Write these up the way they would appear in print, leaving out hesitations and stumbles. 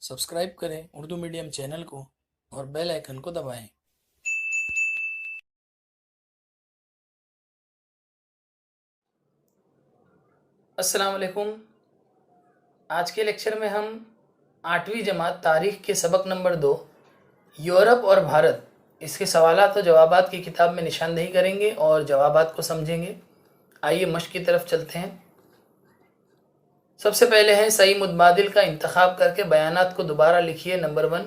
Subscribe करें Urdu medium channel को और बेल आइकन को दबाएं। अस्सलाम वालेकुम। आज के लेक्चर में हम 8वीं जमात तारीख़ के सबक नंबर 2 यूरोप और भारत इसके सवालात और जवाबात की किताब में निशानदेही करेंगे और जवाबात को समझेंगे। आइए मश्क की तरफ चलते हैं। सबसे पहले है सही मुतबादिल का इंतखाब करके बयानात को दोबारा लिखिए। नंबर 1,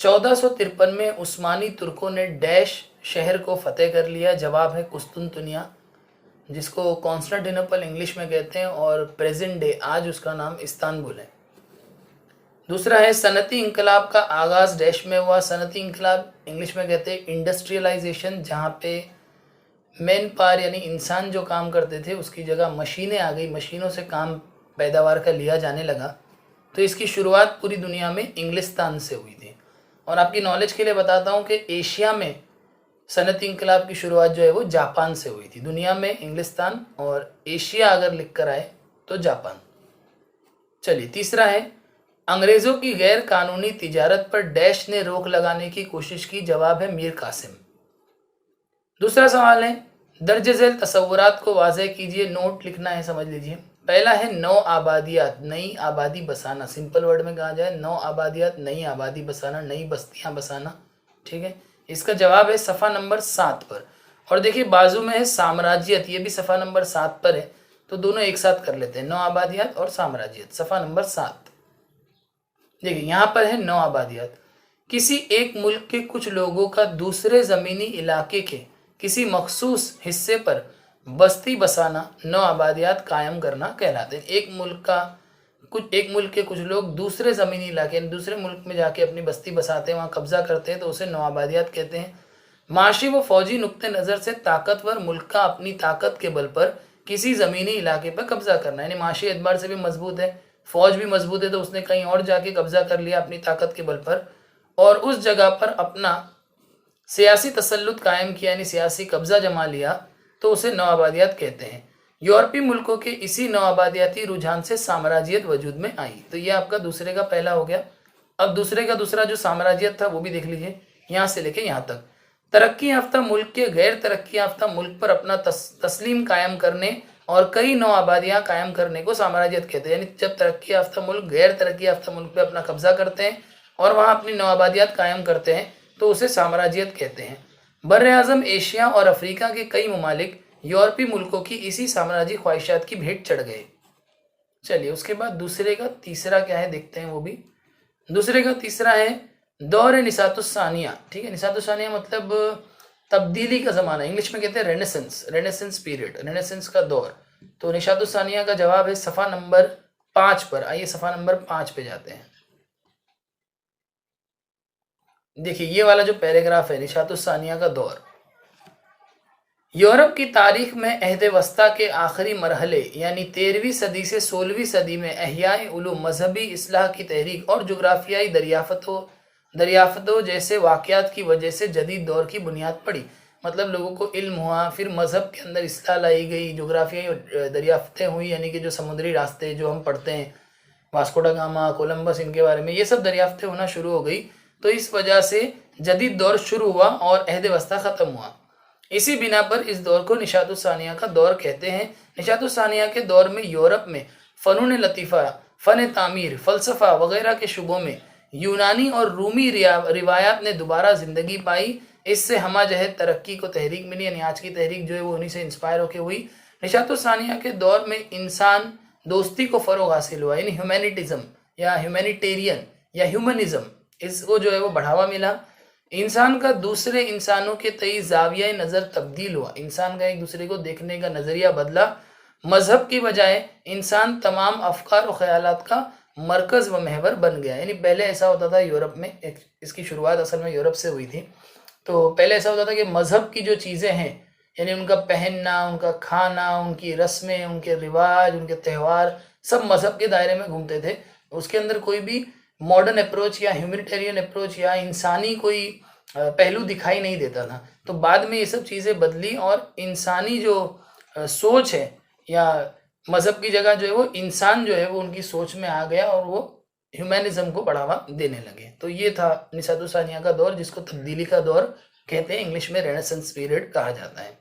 1453 में उस्मानी तुर्कों ने डैश शहर को फतेह कर लिया। जवाब है कुस्तुनतुनिया, जिसको कॉन्स्टेंटिनोपल इंग्लिश में कहते हैं और प्रेजेंट डे आज उसका नाम इस्तांबुल है। दूसरा है सनती इंकलाब का आगाज़ डैश में हुआ। सनती इंकलाब इंग्लिश में कहते हैं इंडस्ट्रियलाइजेशन, जहाँ पे मैन पावर यानी इंसान जो काम करते थे उसकी जगह मशीनें आ गई, मशीनों से काम पैदावार का लिया जाने लगा। तो इसकी शुरुआत पूरी दुनिया में इंग्लिस्तान से हुई थी। और आपकी नॉलेज के लिए बताता हूँ कि एशिया में सनती इंकलाब की शुरुआत जो है वो जापान से हुई थी। दुनिया में इंग्लिस्तान और एशिया अगर लिख कर आए तो जापान। चलिए तीसरा है अंग्रेज़ों की गैर कानूनी तिजारत पर डैश ने रोक लगाने की कोशिश की। जवाब है मीर कासिम। दूसरा सवाल है दर्ज झेल तसव्वुरात को वाज़ेह कीजिए। नोट लिखना है, समझ लीजिए। पहला है नौ आबादियात, नई आबादी बसाना। सिंपल वर्ड में कहा जाए नौ आबादियात, नई आबादी बसाना, नई बस्तियां बसाना। ठीक है, इसका जवाब है सफ़ा नंबर 7 पर। और देखिए बाजू में है साम्राज्यत, ये भी सफ़ा नंबर 7 पर है। तो दोनों एक साथ कर लेते हैं, नौ आबादियात और साम्राज्यत, सफ़ा नंबर 7। देखिए यहाँ पर है नौ आबादियात। किसी एक मुल्क के कुछ लोगों का दूसरे ज़मीनी इलाके के किसी मखसूस हिस्से पर बस्ती बसाना नौ आबादियात कायम करना कहलाते हैं। एक मुल्क के कुछ लोग दूसरे ज़मीनी इलाके दूसरे मुल्क में जाके अपनी बस्ती बसाते हैं, वहाँ कब्जा करते हैं, तो उसे नौ आबादियात कहते हैं। माशी व फौजी नुक्ते नज़र से ताकतवर मुल्क का अपनी ताकत के बल पर किसी ज़मीनी इलाके पर कब्जा करना, यानी माशी एतबार से भी मजबूत है, फौज भी मजबूत है, तो उसने कहीं और जाके कब्जा कर लिया अपनी ताकत के बल पर और उस जगह पर अपना सियासी तसल्लुत कायम किया, यानी सियासी कब्जा जमा लिया, तो उसे नौ आबादियात कहते हैं। यूरोपीय मुल्कों के इसी नौ आबादियाती रुझान से साम्राज्यत वजूद में आई। तो ये आपका दूसरे का पहला हो गया। अब दूसरे का दूसरा जो साम्राज्यत था वो भी देख लीजिए, यहाँ से लेके यहाँ तक। तरक्की याफ्ता मुल्क के गैर तरक्की याफ्ता मुल्क पर अपना तस्लीम कायम करने और कई नौ आबादियाँ कायम करने को साम्राज्यत कहते हैं। यानी जब तरक्की याफ्ता मुल्क गैर तरक्की याफ्ता मुल्क पर अपना कब्जा करते हैं और वहाँ अपनी नौ आबादियात कायम करते हैं तो उसे साम्राज्यत कहते हैं। बर्र-ए-आज़म एशिया और अफ्रीका के कई ममालिक यूरोपीय मुल्कों की इसी साम्राज्यी ख्वाहिशात की भेंट चढ़ गए। चलिए उसके बाद दूसरे का तीसरा क्या है देखते हैं। वो भी दूसरे का तीसरा है दौर निसातुस्सानिया। ठीक है, निसातुस्सानिया मतलब तब्दीली का ज़माना, इंग्लिश में कहते हैं रेनेसेंस, रेनेसेंस पीरियड, रेनेसेंस का दौर। तो निसातुस्सानिया का जवाब है सफ़ा नंबर 5 पर। आइए सफ़ा नंबर 5 पे जाते हैं। देखिए ये वाला जो पैराग्राफ है निशातुस्सानिया का दौर। यूरोप की तारीख में अहद वस्ता के आखिरी मरहले यानी 13वीं सदी से 16वीं सदी में अहयाए उलूम, मजहबी इस्लाह की तहरीक और जुग्राफियाई दरियाफ़तों जैसे वाक़यात की वजह से जदीद दौर की बुनियाद पड़ी। मतलब लोगों को इल्म हुआ, फिर मज़हब के अंदर इस्लाह लाई गई, जुग्राफियाई दरियाफ़तें हुई, यानी कि जो समुद्री रास्ते जो हम पढ़ते हैं, वास्को दा गामा, कोलंबस, इनके बारे में ये सब दरियाफ़तें होना शुरू हो गई। तो इस वजह से जदीद दौर शुरू हुआ और अहद वस्ता ख़त्म हुआ। इसी बिना पर इस दौर को निशातुस्सानिया का दौर कहते हैं। निशातुस्सानिया के दौर में यूरोप में फ़नून लतीफ़ा, फ़न तामीर, फ़लसफ़ा वगैरह के शुबों में यूनानी और रूमी रिवायात ने दोबारा ज़िंदगी पाई। इससे हमा जहद तरक्की को तहरीक मिली, यानी आज की तहरीक जो है वो उन्हीं से इंस्पायर होकर हुई। निशातुस्सानिया के दौर में इंसान दोस्ती को फ़रोग़ हासिल हुआ, यानी ह्यूमैनिटिज़म या ह्यूमैनिटेरियन या ह्यूमनिज़म, इसको जो है वो बढ़ावा मिला। इंसान का दूसरे इंसानों के तई ज़ाविया नज़र तब्दील हुआ, इंसान का एक दूसरे को देखने का नज़रिया बदला। मज़हब की बजाय इंसान तमाम अफकार और ख़यालात का मरकज़ व महवर बन गया। यानी पहले ऐसा होता था यूरोप में, इसकी शुरुआत असल में यूरोप से हुई थी। तो पहले ऐसा होता था कि मज़हब की जो चीज़ें हैं, यानी उनका पहनना, उनका खाना, उनकी रस्में, उनके रिवाज, उनके त्यौहार, सब मज़हब के दायरे में घूमते थे। उसके अंदर कोई भी मॉडर्न अप्रोच या ह्यूमैनिटेरियन अप्रोच या इंसानी कोई पहलू दिखाई नहीं देता था। तो बाद में ये सब चीज़ें बदली और इंसानी जो सोच है या मज़हब की जगह जो है वो इंसान जो है वो उनकी सोच में आ गया और वो ह्यूमैनिज्म को बढ़ावा देने लगे। तो ये था निसात सानिया का दौर, जिसको तब्दीली का दौर कहते हैं, इंग्लिश में रेनेसेंस पीरियड कहा जाता है।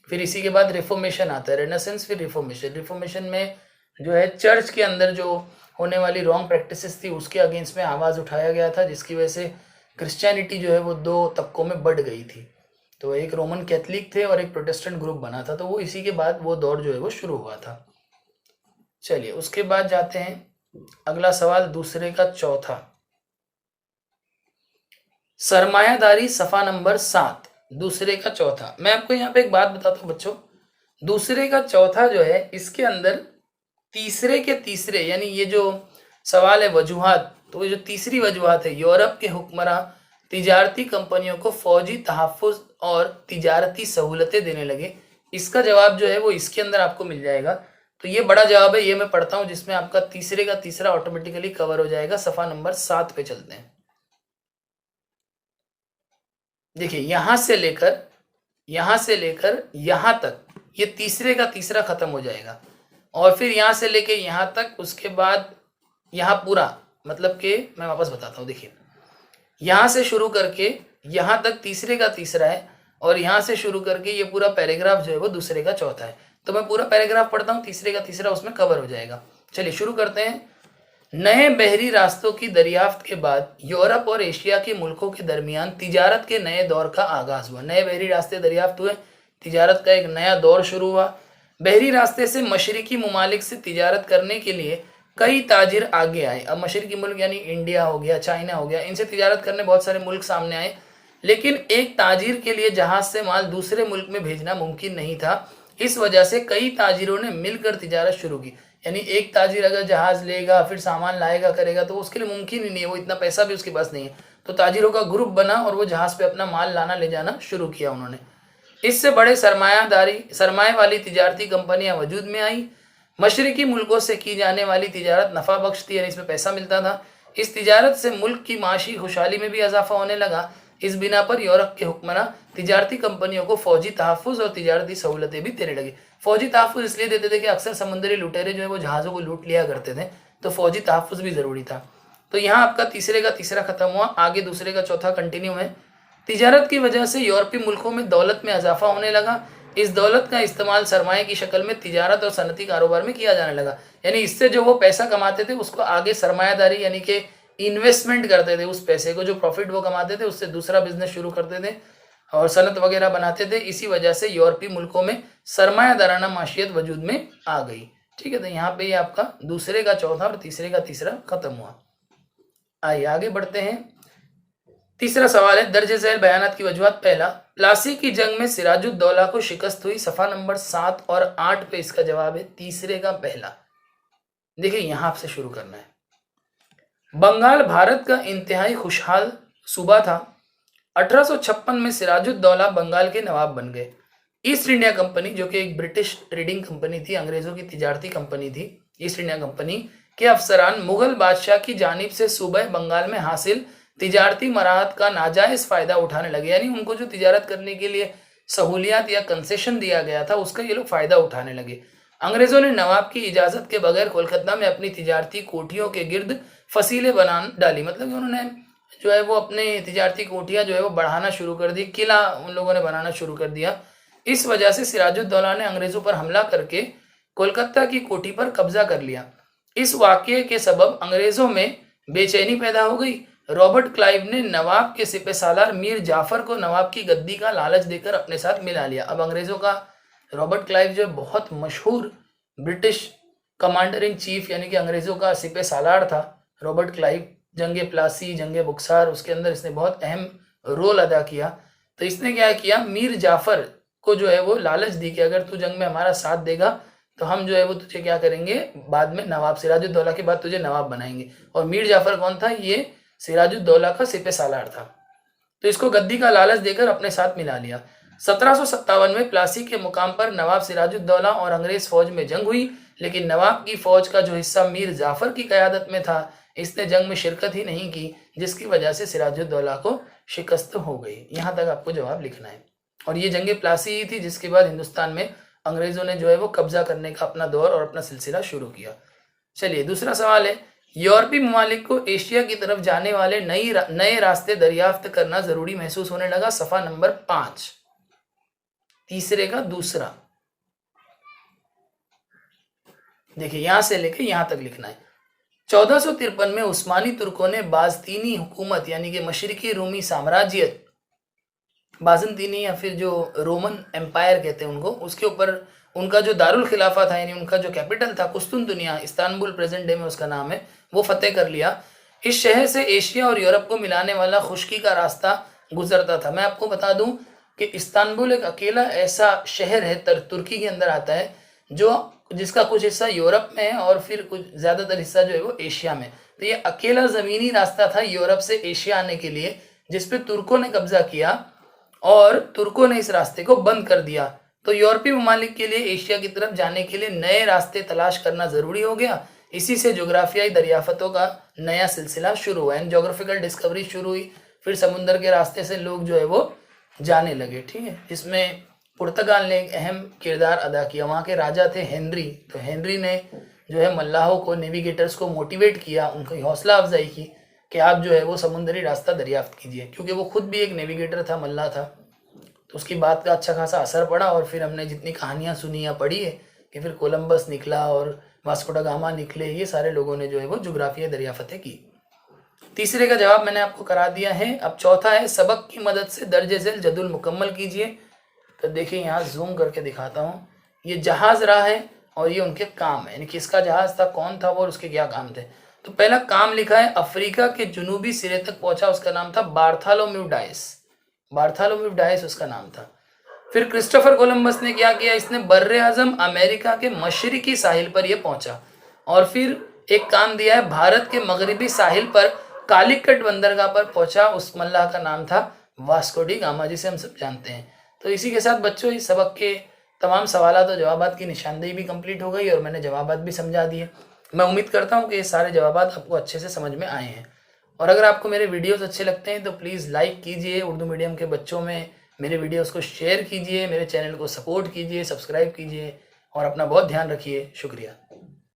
फिर इसी के बाद रिफॉर्मेशन आता है, रेनेसेंस फिर रिफॉर्मेशन। रिफॉर्मेशन में जो है चर्च के अंदर जो होने वाली रॉन्ग प्रैक्टिसेस थी उसके अगेंस्ट में आवाज़ उठाया गया था, जिसकी वजह से क्रिश्चियनिटी जो है वो दो तबकों में बढ़ गई थी। तो एक रोमन कैथलिक थे और एक प्रोटेस्टेंट ग्रुप बना था, तो वो इसी के बाद वो दौर जो है वो शुरू हुआ था। चलिए उसके बाद जाते हैं अगला सवाल, दूसरे का चौथा, सरमायादारी सफा नंबर 7, दूसरे का चौथा। मैं आपको यहाँ पे एक बात बताता हूँ बच्चों, दूसरे का चौथा जो है इसके अंदर तीसरे के तीसरे, यानी ये जो सवाल है वजूहात, तो जो तीसरी वजूहात है, यूरोप के हुक्मरां तिजारती कंपनियों को फौजी तहफ़्फ़ुज़ और तिजारती सहूलतें देने लगे। इसका जवाब जो है वो इसके अंदर आपको मिल जाएगा। तो ये बड़ा जवाब है, ये मैं पढ़ता हूँ, जिसमें आपका तीसरे का तीसरा ऑटोमेटिकली कवर हो जाएगा। सफ़ा नंबर 7 पे चलते हैं। देखिए यहां से लेकर यहां तक ये तीसरे का तीसरा खत्म हो जाएगा, और फिर यहां से लेके यहां तक, उसके बाद यहां पूरा, मतलब कि मैं वापस बताता हूँ। देखिए यहां से शुरू करके यहां तक तीसरे का तीसरा है, और यहां से शुरू करके ये पूरा पैराग्राफ जो है वो दूसरे का चौथा है। तो मैं पूरा पैराग्राफ पढ़ता हूँ, तीसरे का तीसरा उसमें कवर हो जाएगा। चलिए शुरू करते हैं। नए बहरी रास्तों की दरियाफ्त के बाद यूरोप और एशिया के मुल्कों के दरमियान तिजारत के नए दौर का आगाज हुआ। नए बहरी रास्ते दरियाफ्त हुए, तिजारत का एक नया दौर शुरू हुआ। बहरी रास्ते से मशरिकी ममालिक से तिजारत करने के लिए कई ताजिर आगे आए। अब मशरिकी मुल्क यानी इंडिया हो गया, चाइना हो गया, इनसे तिजारत करने बहुत सारे मुल्क सामने आए, लेकिन एक ताजिर के लिए जहाज से माल दूसरे मुल्क में भेजना मुमकिन नहीं था। इस वजह से कई ताजिरों ने मिलकर तिजारत शुरू की। यानी एक ताजिर अगर जहाज लेगा फिर सामान लाएगा करेगा तो उसके लिए मुमकिन ही नहीं है, वो इतना पैसा भी उसके पास नहीं है। तो ताजिरों का ग्रुप बना और वो जहाज पे अपना माल लाना ले जाना शुरू किया उन्होंने। इससे बड़े सरमाए वाली तिजारती कंपनियां वजूद में आई। मशरिकी मुल्कों से की जाने वाली तिजारत नफ़ा बख्श थी, यानी इसमें पैसा मिलता था। इस तिजारत से मुल्क की माशी खुशहाली में भी इजाफा होने लगा। इस बिना पर यूरोप के हुक्मरां तिजारती कंपनियों को फौजी तहफ़्फ़ुज़ और तिजारती सहूलतें भी देने लगे। फौजी तहफ़्फ़ुज़ इसलिए देते थे कि अक्सर समुद्री लुटेरे जो है वो जहाज़ों को लूट लिया करते थे, तो फौजी तहफ़्फ़ुज़ भी ज़रूरी था। तो यहाँ आपका तीसरे का तीसरा खत्म हुआ, आगे दूसरे का चौथा कंटिन्यू है। तिजारत की वजह से यूरोपीय मुल्कों में दौलत में इजाफा होने लगा। इस दौलत का इस्तेमाल सरमाए की शक्ल में तिजारत और सनती कारोबार में किया जाने लगा। यानी इससे जो वो पैसा कमाते थे उसको आगे सरमायादारी यानी कि इन्वेस्टमेंट करते थे। उस पैसे को जो प्रॉफिट वो कमाते थे उससे दूसरा बिजनेस शुरू करते थे और सनत वगैरह बनाते थे। इसी वजह से यूरोपीय मुल्कों में सरमायादाराना माशियत वजूद में आ गई। ठीक है, तो यहाँ पे ये आपका दूसरे का चौथा और तीसरे का तीसरा खत्म हुआ। आइए आगे बढ़ते हैं। तीसरा सवाल है, दर्ज झैल बयानात की वजूहत। पहला, प्लासी की जंग में सिराजुद्दौला को शिकस्त हुई। सफ़ा नंबर 7 और 8 पे इसका जवाब है तीसरे का पहला। देखिए यहाँ आपसे शुरू करना है। बंगाल भारत का इंतहाई खुशहाल सूबा था। 1856 में सिराजुद्दौला बंगाल के नवाब बन गए। ईस्ट इंडिया कंपनी, जो कि एक ब्रिटिश ट्रेडिंग कंपनी थी, अंग्रेजों की तिजारती कंपनी थी, ईस्ट इंडिया कंपनी के अफसरान मुगल बादशाह की जानिब से सूबे बंगाल में हासिल तिजारती मराहत का नाजायज फायदा उठाने लगे। यानी उनको जो तिजारत करने के लिए सहूलियात या कंसेशन दिया गया था उसका ये लोग फायदा उठाने लगे। अंग्रेजों ने नवाब की इजाजत के बगैर कोलकाता में अपनी तिजारती कोठियों के गिर्द फसीलें बना डाली। मतलब कि उन्होंने जो है वो अपने तिजारती कोठियाँ जो है वो बढ़ाना शुरू कर दी, किला उन लोगों ने बनाना शुरू कर दिया। इस वजह से सिराजुद्दौला ने अंग्रेजों पर हमला करके कोलकाता की कोठी पर कब्जा कर लिया। इस वाकये के सबब अंग्रेजों में बेचैनी पैदा हो गई। रॉबर्ट क्लाइव ने नवाब के सिपहसालार मीर जाफर को नवाब की गद्दी का लालच देकर अपने साथ मिला लिया। अब अंग्रेजों का रॉबर्ट क्लाइव जो बहुत मशहूर ब्रिटिश कमांडर इन चीफ यानी कि अंग्रेजों का सिपहसालार था रॉबर्ट क्लाइव। जंगे प्लासी, जंगे बुक्सार, उसके अंदर इसने बहुत अहम रोल अदा किया। तो इसने क्या किया, मीर जाफर को जो है वो लालच दी कि अगर तू जंग में हमारा साथ देगा तो हम जो है वो तुझे क्या करेंगे, बाद में नवाब सिराजुद्दौला के बाद तुझे नवाब बनाएंगे। और मीर जाफर कौन था, ये सिराजुद्दौला का सिपहसालार था। तो इसको गद्दी का लालच देकर अपने साथ मिला लिया। 1757 में प्लासी के मुकाम पर नवाब सिराजुद्दौला और अंग्रेज फौज में जंग हुई, लेकिन नवाब की फौज का जो हिस्सा मीर जाफर की क़यादत में था इसने जंग में शिरकत ही नहीं की, जिसकी वजह से सिराजुद्दौला को शिकस्त हो गई। यहाँ तक आपको जवाब लिखना है। और ये जंग प्लासी ही थी जिसके बाद हिंदुस्तान में अंग्रेजों ने जो है वो कब्जा करने का अपना दौर और अपना सिलसिला शुरू किया। चलिए दूसरा सवाल है, यूरोपीय ममालिक को एशिया की तरफ जाने वाले नए रास्ते दरियाफ्त करना जरूरी महसूस होने लगा। सफा नंबर 5, तीसरे का दूसरा। देखिए यहां से लेके यहां तक लिखना है। 1453 में उस्मानी तुर्कों ने बाज़तीनी हुकूमत यानी कि मशरिकी रूमी साम्राज्य, बाज़ंतीनी या फिर जो रोमन एम्पायर कहते हैं उनको, उसके ऊपर उनका जो दारुल खिलाफा था यानी उनका जो कैपिटल था कुस्तुनतुनिया, इस्तांबुल प्रेजेंट डे में उसका नाम है, वो फतेह कर लिया। इस शहर से एशिया और यूरोप को मिलाने वाला खुश्की का रास्ता गुजरता था। मैं आपको बता दूं कि इस्तांबुल एक अकेला ऐसा शहर है तुर्की के अंदर आता है जो जिसका कुछ हिस्सा यूरोप में है और फिर कुछ ज़्यादातर हिस्सा जो है वो एशिया में। तो ये अकेला ज़मीनी रास्ता था यूरोप से एशिया आने के लिए, जिसपे तुर्कों ने कब्जा किया और तुर्कों ने इस रास्ते को बंद कर दिया। तो यूरोपीय ममालिक के लिए एशिया की तरफ जाने के लिए नए रास्ते तलाश करना ज़रूरी हो गया। इसी से जोग्राफियाई दरियाफ़तों का नया सिलसिला शुरू हुआ, यानी जोग्राफिकल डिस्कवरी शुरू हुई। फिर समुद्र के रास्ते से लोग जो है वो जाने लगे, ठीक है। इसमें पुर्तगाल ने एक अहम किरदार अदा किया। वहाँ के राजा थे हेनरी, तो हेनरी ने जो है मल्लाहों को, नेविगेटर्स को मोटिवेट किया, उनकी हौसला अफजाई की कि आप जो है वो समुद्री रास्ता दरियाफ्त कीजिए, क्योंकि वो खुद भी एक नेविगेटर था, मल्लाह था। तो उसकी बात का अच्छा खासा असर पड़ा और फिर हमने जितनी कहानियाँ सुनी या पढ़ी है कि फिर कोलंबस निकला और वास्को ड गामा निकले, ये सारे लोगों ने जो है वो जुग्राफिया दरियाफतें की। तीसरे का जवाब मैंने आपको करा दिया है। अब चौथा है, सबक की मदद से दर्ज झेल जदुल मुकम्मल कीजिए। तो देखिए यहाँ जूम करके दिखाता हूँ। ये जहाज रहा है और ये उनके काम है, यानी किसका जहाज था, कौन था वो और उसके क्या काम थे। तो पहला काम लिखा है, अफ्रीका के जुनूबी सिरे तक पहुंचा, उसका नाम था बार्थोलोम्यू डायस। बार्थोलोम्यू डायस उसका नाम था। फिर क्रिस्टोफर कोलंबस ने क्या किया, इसने बर्रे आजम अमेरिका के मशरिकी साहिल पर यह पहुंचा। और फिर एक काम दिया है, भारत के मगरबी साहिल पर कालीकट बंदरगाह पर पहुंचा, उस मल्लाह का नाम था वास्को डी गामा, जिसे हम सब जानते हैं। तो इसी के साथ बच्चों इस सबक के तमाम सवालात और जवाबात की निशानदेही भी कंप्लीट हो गई और मैंने जवाबात भी समझा दिए। मैं उम्मीद करता हूँ कि ये सारे जवाबात आपको अच्छे से समझ में आए हैं। और अगर आपको मेरे वीडियोस अच्छे लगते हैं तो प्लीज़ लाइक कीजिए, उर्दू मीडियम के बच्चों में मेरे वीडियोस को शेयर कीजिए, मेरे चैनल को सपोर्ट कीजिए, सब्सक्राइब कीजिए और अपना बहुत ध्यान रखिए। शुक्रिया।